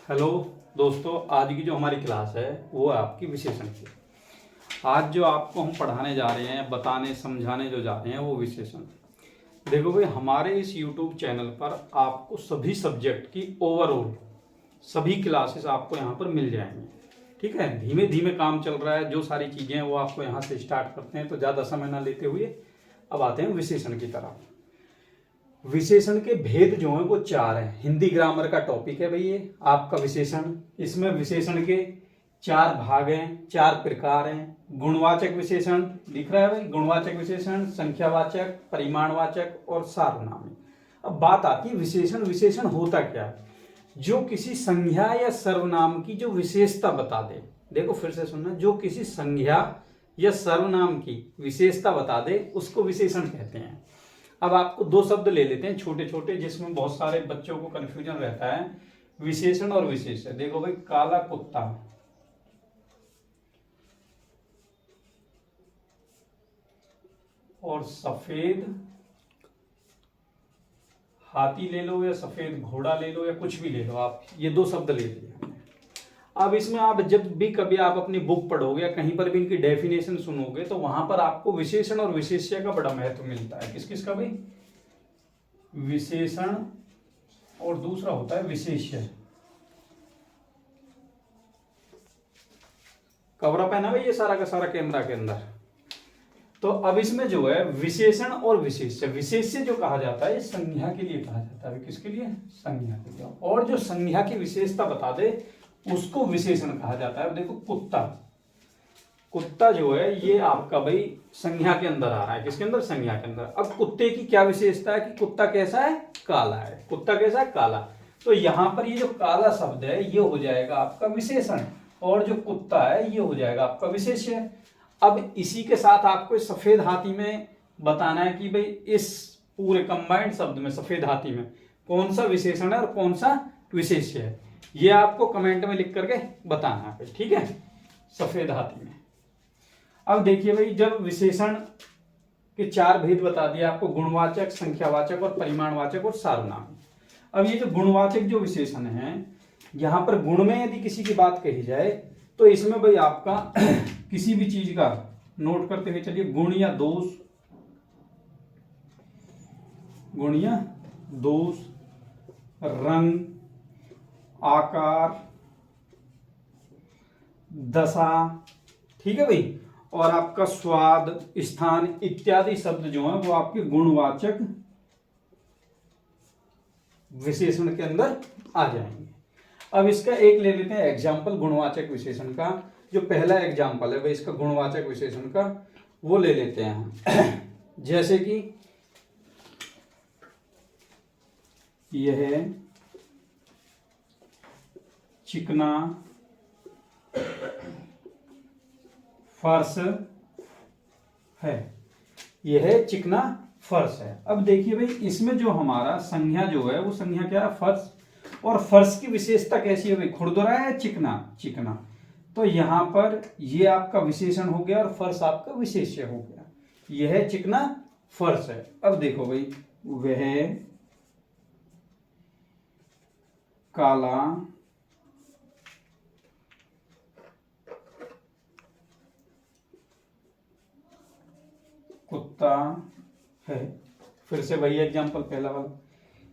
Hello दोस्तों, आज की जो हमारी क्लास है वो है आपकी विशेषण की। आज जो आपको हम पढ़ाने जा रहे हैं, बताने समझाने जो जा रहे हैं वो विशेषण। देखो भाई, हमारे इस YouTube चैनल पर आपको सभी सब्जेक्ट की ओवरऑल सभी क्लासेस आपको यहाँ पर मिल जाएंगी। ठीक है, धीमे धीमे काम चल रहा है, जो सारी चीज़ें हैं वो आपको यहाँ से स्टार्ट करते हैं। तो ज़्यादा समय ना लेते हुए अब आते हैं विशेषण की तरफ। विशेषण के भेद जो हैं वो 4 हैं। हिंदी ग्रामर का टॉपिक है भाई ये आपका विशेषण। इसमें विशेषण के 4 भाग हैं, 4 प्रकार हैं। गुणवाचक विशेषण दिख रहा है भाई, गुणवाचक विशेषण, संख्यावाचक, परिमाणवाचक और सार्वनामिक। अब बात आती है विशेषण। विशेषण होता क्या है? जो किसी संज्ञा या सर्वनाम की जो विशेषता बता दे। देखो फिर से सुनना, जो किसी संज्ञा या सर्वनाम की विशेषता बता दे उसको विशेषण कहते हैं। अब आपको 2 शब्द ले लेते हैं छोटे छोटे, जिसमें बहुत सारे बच्चों को कंफ्यूजन रहता है, विशेषण और विशेष्य। देखो भाई, काला कुत्ता और सफेद हाथी ले लो या सफेद घोड़ा ले लो या कुछ भी ले लो, आप ये 2 शब्द ले लिए। अब इसमें आप जब भी कभी आप अपनी बुक पढ़ोगे या कहीं पर भी इनकी डेफिनेशन सुनोगे तो वहां पर आपको विशेषण और विशेष्य का बड़ा महत्व मिलता है। किस किस का भाई? विशेषण और दूसरा होता है विशेष्य। कवर अप है ना भाई ये सारा का सारा कैमरा के अंदर। तो अब इसमें जो है विशेषण और विशेष्य। विशेष्य जो कहा जाता है संज्ञा के लिए कहा जाता है। किसके लिए? संज्ञा के लिए। और जो संज्ञा की विशेषता बता दे उसको विशेषण कहा जाता है। देखो कुत्ता, कुत्ता जो है ये आपका भाई संज्ञा के अंदर आ रहा है। किसके अंदर? संज्ञा के अंदर। अब कुत्ते की क्या विशेषता है कि कुत्ता कैसा है? काला है। कुत्ता कैसा है? काला। तो यहां पर ये जो काला शब्द है ये हो जाएगा आपका विशेषण, और जो कुत्ता है ये हो जाएगा आपका विशेष्य। अब इसी के साथ आपको सफेद हाथी में बताना है कि भाई इस पूरे कंबाइंड शब्द में सफेद हाथी में कौन सा विशेषण है और कौन सा विशेष्य है, ये आपको कमेंट में लिख करके बताना है। ठीक है, सफेद हाथी में। अब देखिए भाई, जब विशेषण के 4 भेद बता दिए आपको, गुणवाचक, संख्यावाचक और परिमाणवाचक और सार्वनामिक। अब ये जो गुणवाचक जो विशेषण है, यहां पर गुण में यदि किसी की बात कही जाए तो इसमें भाई आपका किसी भी चीज का नोट करते हुए चलिए। गुण या दोष, गुण या दोष, रंग, आकार, दशा, ठीक है भाई, और आपका स्वाद, स्थान इत्यादि शब्द जो है वो आपके गुणवाचक विशेषण के अंदर आ जाएंगे। अब इसका एक ले लेते हैं एग्जाम्पल गुणवाचक विशेषण का। जो पहला एग्जाम्पल है भाई इसका गुणवाचक विशेषण का, वो ले लेते हैं हम। जैसे कि यह चिकना फर्श है। यह चिकना फर्श है। अब देखिए भाई, इसमें जो हमारा संज्ञा जो है वो संज्ञा क्या है? फर्श। और फर्श की विशेषता कैसी है भाई? खुरदुरा है, चिकना। चिकना, तो यहां पर ये आपका विशेषण हो गया और फर्श आपका विशेष्य हो गया। यह चिकना फर्श है। अब देखो भाई, वह काला कुत्ता है। फिर से वही एग्जांपल पहला वाला।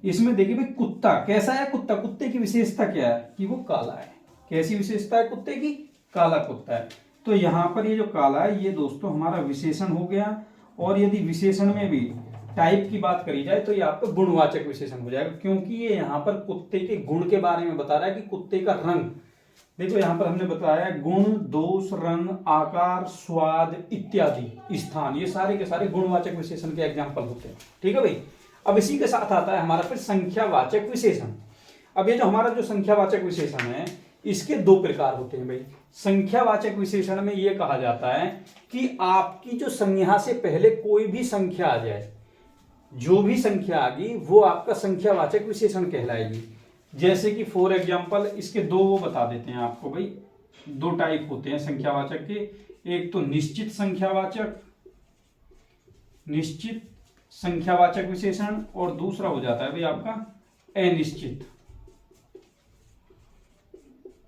इसमें देखिए भाई, कुत्ता कैसा है? कुत्ता, कुत्ते की विशेषता क्या है कि वो काला है। कैसी विशेषता है कुत्ते की? काला कुत्ता है। तो यहां पर ये जो काला है ये दोस्तों हमारा विशेषण हो गया। और यदि विशेषण में भी टाइप की बात करी जाए तो ये आपका गुणवाचक विशेषण हो जाएगा, क्योंकि ये यहां पर कुत्ते के गुण के बारे में बता रहा है कि कुत्ते का रंग। देखो यहां पर हमने बताया गुण, दोष, रंग, आकार, स्वाद इत्यादि, स्थान, ये सारे के सारे गुणवाचक विशेषण के एग्जाम्पल होते हैं। ठीक है भाई। अब इसी के साथ आता है हमारा फिर संख्यावाचक विशेषण। अब ये जो हमारा जो संख्यावाचक विशेषण है इसके 2 प्रकार होते हैं भाई। संख्यावाचक विशेषण में यह कहा जाता है कि आपकी जो संज्ञा से पहले कोई भी संख्या आ जाए, जो भी संख्या आ गई वो आपका संख्यावाचक विशेषण कहलाएगी। जैसे कि फॉर एग्जांपल इसके 2 वो बता देते हैं आपको भाई। 2 टाइप होते हैं संख्यावाचक के। एक तो निश्चित संख्यावाचक, निश्चित संख्यावाचक विशेषण, और दूसरा हो जाता है भाई आपका अनिश्चित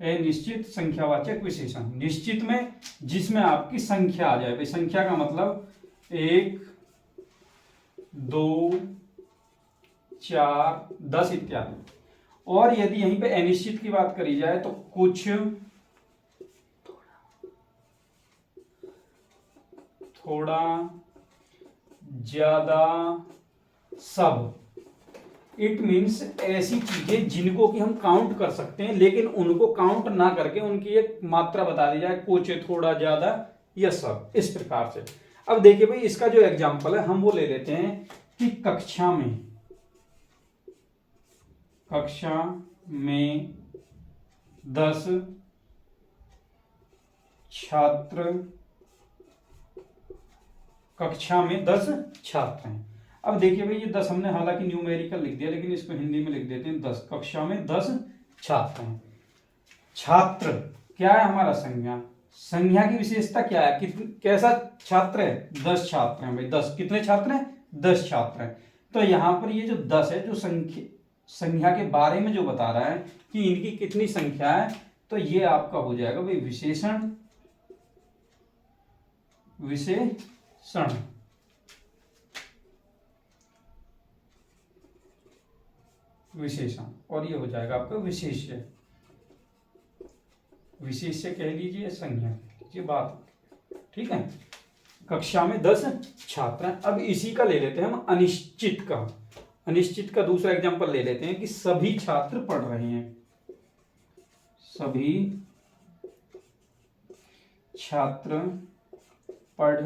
अनिश्चित संख्यावाचक विशेषण, निश्चित में जिसमें आपकी संख्या आ जाए। भाई संख्या का मतलब 1 2 4 10 इत्यादि। और यदि यहीं पे अनिश्चित की बात करी जाए तो कुछ, थोड़ा, ज्यादा, सब। इट मीन्स ऐसी चीजें जिनको कि हम काउंट कर सकते हैं, लेकिन उनको काउंट ना करके उनकी एक मात्रा बता दी जाए, कुछ, थोड़ा, ज्यादा या सब, इस प्रकार से। अब देखिए भाई इसका जो एग्जाम्पल है हम वो ले लेते हैं कि कक्षा में 10 छात्र, कक्षा में 10 छात्र हैं। अब देखिए भाई ये 10 हमने हालांकि न्यूमेरिकल लिख दिया, लेकिन इसको हिंदी में लिख देते हैं 10। कक्षा में 10 छात्र हैं। छात्र क्या है हमारा? संज्ञा। संज्ञा की विशेषता क्या है? कैसा छात्र है? 10 छात्र हैं भाई। 10 कितने छात्र हैं? 10 छात्र हैं। तो यहां पर ये जो 10 है, जो संख्या के बारे में जो बता रहा है कि इनकी कितनी संख्या है, तो ये आपका हो जाएगा भाई विशेषण। विशेषण और ये हो जाएगा आपका विशेष्य। विशेष्य कह लीजिए, संज्ञा कह लीजिए, बात ठीक है। कक्षा में 10 छात्र हैं। अब इसी का ले लेते हैं हम अनिश्चित का। अनिश्चित का दूसरा एग्जांपल ले लेते हैं कि सभी छात्र पढ़ रहे हैं। सभी छात्र पढ़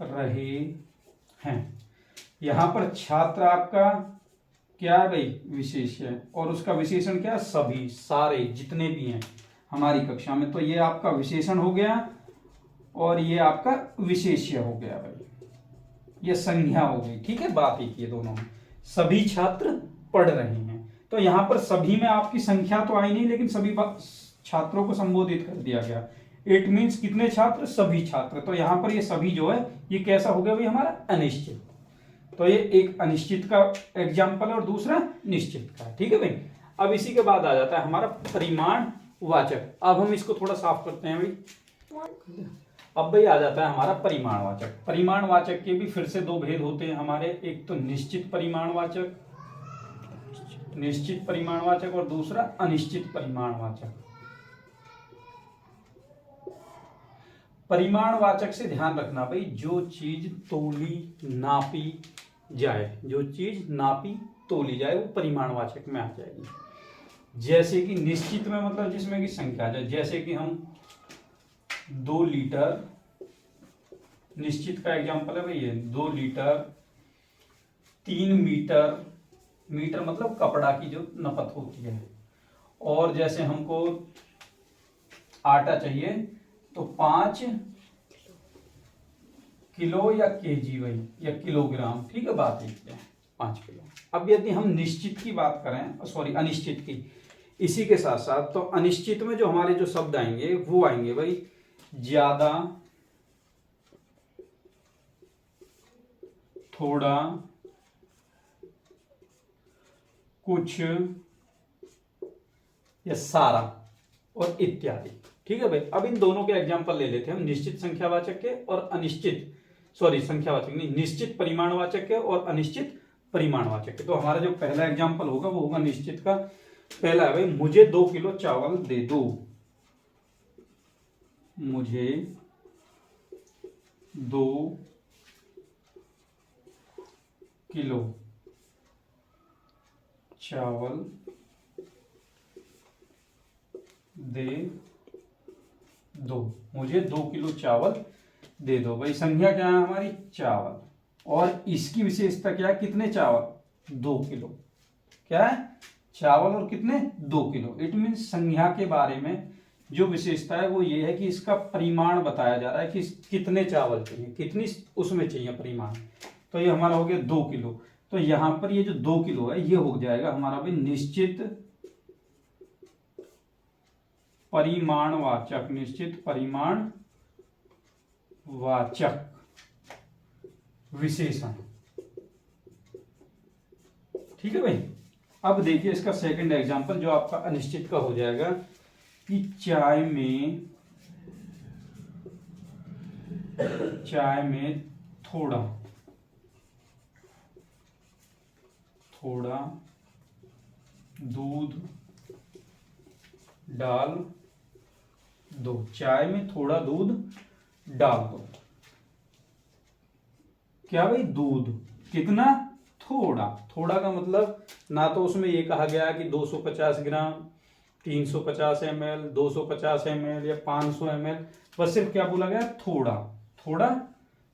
रहे हैं। यहां पर छात्र आपका क्या है भाई? विशेष्य है। और उसका विशेषण क्या है? सभी, सारे, जितने भी हैं हमारी कक्षा में। तो ये आपका विशेषण हो गया और ये आपका विशेष्य हो गया भाई। ये संज्ञा हो गई। ठीक है, बात एक ये दोनों में। सभी छात्र पढ़ रहे हैं, तो यहां पर सभी में आपकी संख्या तो आई नहीं, लेकिन सभी छात्रों को संबोधित कर दिया गया। इट मीन्स कितने छात्र? सभी छात्र। तो यहां पर ये सभी जो है ये कैसा हो गया भाई? हमारा अनिश्चित। तो ये एक अनिश्चित का एग्जाम्पल और दूसरा निश्चित का। ठीक है भाई। अब इसी के बाद आ जाता है हमारा परिमाण वाचक। अब हम इसको थोड़ा साफ करते हैं भाई। अब भाई आ जाता है हमारा परिमाणवाचक। परिमाणवाचक के भी फिर से दो भेद होते हैं हमारे। एक तो निश्चित परिमाणवाचक, और दूसरा अनिश्चित परिमाणवाचक। परिमाणवाचक से ध्यान रखना भाई, जो चीज तोली नापी जाए, जो चीज नापी तोली जाए वो परिमाणवाचक में आ जाएगी। जैसे कि निश्चित में मतलब जिसमें की संख्या आ जाए, जैसे कि हम 2 लीटर, निश्चित का एग्जांपल है भाई ये 2 लीटर, 3 मीटर, मीटर मतलब कपड़ा की जो नपत होती है। और जैसे हमको आटा चाहिए तो 5 किलो या केजी वही या किलोग्राम। ठीक है, बात एक है 5 किलो। अब यदि हम निश्चित की बात करें, सॉरी अनिश्चित की, इसी के साथ साथ तो अनिश्चित में जो हमारे जो शब्द आएंगे वो आएंगे भाई ज्यादा, थोड़ा, कुछ या सारा और इत्यादि। ठीक है भाई। अब इन दोनों के एग्जांपल ले लेते हैं हम, निश्चित संख्यावाचक के और अनिश्चित, सॉरी संख्यावाचक नहीं, निश्चित परिमाणवाचक के और अनिश्चित परिमाणवाचक के। तो हमारा जो पहला एग्जांपल होगा वो होगा निश्चित का। पहला है भाई मुझे 2 किलो चावल दे दो। मुझे 2 किलो चावल दे दो। मुझे 2 किलो चावल दे दो। भाई संख्या क्या है हमारी? चावल। और इसकी विशेषता क्या है? कितने चावल? 2 किलो। क्या है? चावल और कितने? 2 किलो। इट मीन्स संख्या के बारे में जो विशेषता है वो ये है कि इसका परिमाण बताया जा रहा है कि कितने चावल चाहिए, कितनी उसमें चाहिए परिमाण। तो ये हमारा हो गया 2 किलो। तो यहां पर ये जो 2 किलो है ये हो जाएगा हमारा भाई निश्चित परिमाणवाचक। निश्चित परिमाणवाचक विशेषण। ठीक है भाई। अब देखिए इसका सेकंड एग्जांपल जो आपका अनिश्चित का हो जाएगा कि चाय में थोड़ा दूध डाल दो। चाय में थोड़ा दूध डाल दो। क्या भाई, दूध कितना, थोड़ा। थोड़ा का मतलब ना तो उसमें ये कहा गया कि 250 ग्राम, 350 ml, 250 ml या 500 ml, बस सिर्फ क्या बोला गया, थोड़ा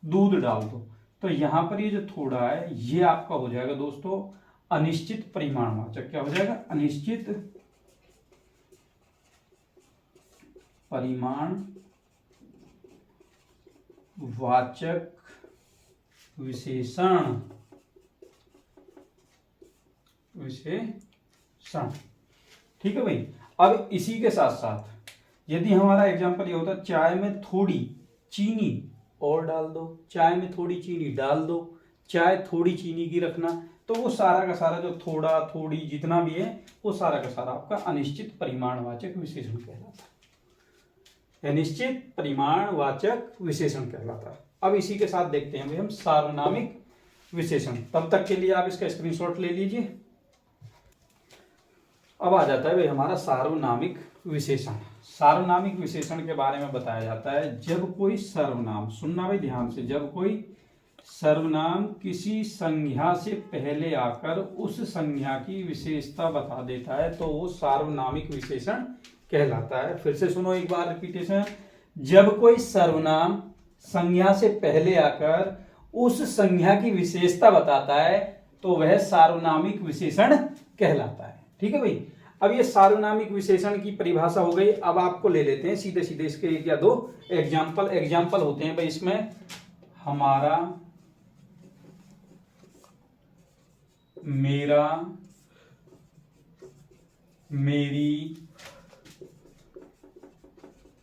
दूध डाल दो। तो यहां पर ये जो थोड़ा है ये आपका हो जाएगा दोस्तों अनिश्चित परिमाणवाचक। क्या हो जाएगा, अनिश्चित परिमाणवाचक विशेषण। ठीक है भाई। अब इसी के साथ साथ यदि हमारा एग्जांपल ये होता चाय में थोड़ी चीनी और डाल दो, चाय में थोड़ी चीनी डाल दो, चाय थोड़ी चीनी की रखना, तो वो सारा का सारा जो थोड़ा थोड़ी जितना भी है वो सारा का सारा आपका अनिश्चित परिमाणवाचक विशेषण कहलाता है। अनिश्चित परिमाणवाचक विशेषण कहलाता है। अब इसी के साथ देखते हैं भाई हम सार्वनामिक विशेषण। तब तक के लिए आप इसका स्क्रीनशॉट ले लीजिए। अब आ जाता है भाई हमारा सार्वनामिक विशेषण। सार्वनामिक विशेषण के बारे में बताया जाता है जब कोई सर्वनाम, सुनना भाई ध्यान से, जब कोई सर्वनाम किसी संज्ञा से पहले आकर उस संज्ञा की विशेषता बता देता है तो वो सार्वनामिक विशेषण कहलाता है। फिर से सुनो एक बार रिपीटेशन। जब कोई सर्वनाम संज्ञा से पहले आकर उस संज्ञा की विशेषता बताता है तो वह सार्वनामिक विशेषण कहलाता है। ठीक है भाई। अब ये सार्वनामिक विशेषण की परिभाषा हो गई। अब आपको ले लेते हैं सीधे सीधे इसके एक या दो एग्जाम्पल होते हैं भाई इसमें। हमारा, मेरा, मेरी,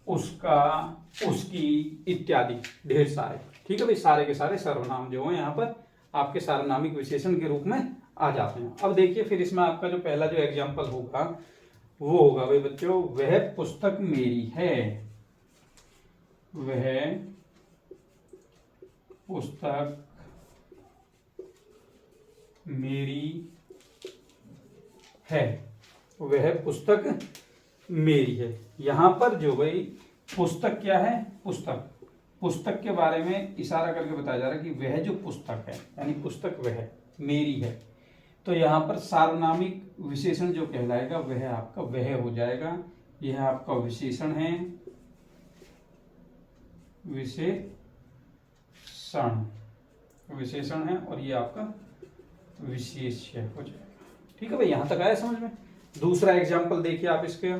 उसका, उसकी इत्यादि ढेर सारे। ठीक है भाई। सारे के सारे सर्वनाम जो है यहाँ पर आपके सार्वनामिक विशेषण के रूप में आ जाते हैं। अब देखिए फिर इसमें आपका जो पहला जो एग्जाम्पल होगा वो होगा भाई बच्चों, वह पुस्तक मेरी है। वह पुस्तक मेरी है। वह पुस्तक मेरी है। यहां पर जो भाई पुस्तक क्या है, पुस्तक के बारे में इशारा करके बताया जा रहा है कि वह जो पुस्तक है यानी पुस्तक वह मेरी है। तो यहाँ पर सार्वनामिक विशेषण जो कहलाएगा वह आपका वह हो जाएगा। यह आपका विशेषण है, विशेषण है और ये आपका विशेष्य हो जाएगा। ठीक है भाई। यहां तक आया समझ में। दूसरा एग्जाम्पल देखिए आप इसके।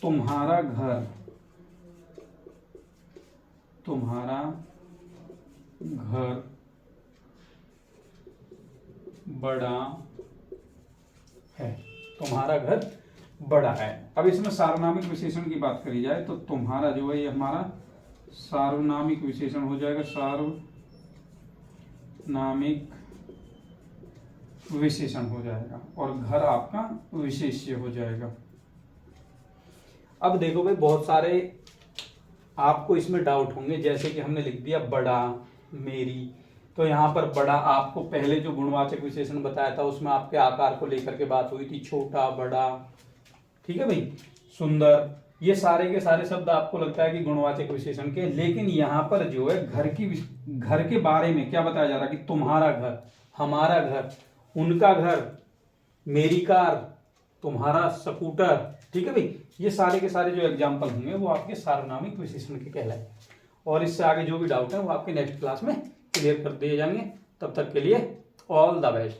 तुम्हारा घर बड़ा है। तुम्हारा घर बड़ा है। अब इसमें सार्वनामिक विशेषण की बात करी जाए तो तुम्हारा जो है ये हमारा सार्वनामिक विशेषण हो जाएगा, सार्वनामिक विशेषण हो जाएगा और घर आपका विशेष्य हो जाएगा। अब देखो भाई बहुत सारे आपको इसमें डाउट होंगे, जैसे कि हमने लिख दिया बड़ा, मेरी, तो यहाँ पर बड़ा आपको पहले जो गुणवाचक विशेषण बताया था उसमें आपके आकार को लेकर के बात हुई थी, छोटा, बड़ा। ठीक है भाई। सुंदर, ये सारे के सारे शब्द आपको लगता है कि गुणवाचक विशेषण के, लेकिन यहाँ पर जो है घर के बारे में क्या बताया जा रहा है कि तुम्हारा घर, हमारा घर, उनका घर, मेरी कार, तुम्हारा स्कूटर। ठीक है भाई। ये सारे के सारे जो एग्जाम्पल होंगे वो आपके सार्वनामिक विशेषण के कहलाए। और इससे आगे जो भी डाउट है वो आपके नेक्स्ट क्लास में क्लियर कर दिए जाएंगे। तब तक के लिए ऑल द बेस्ट।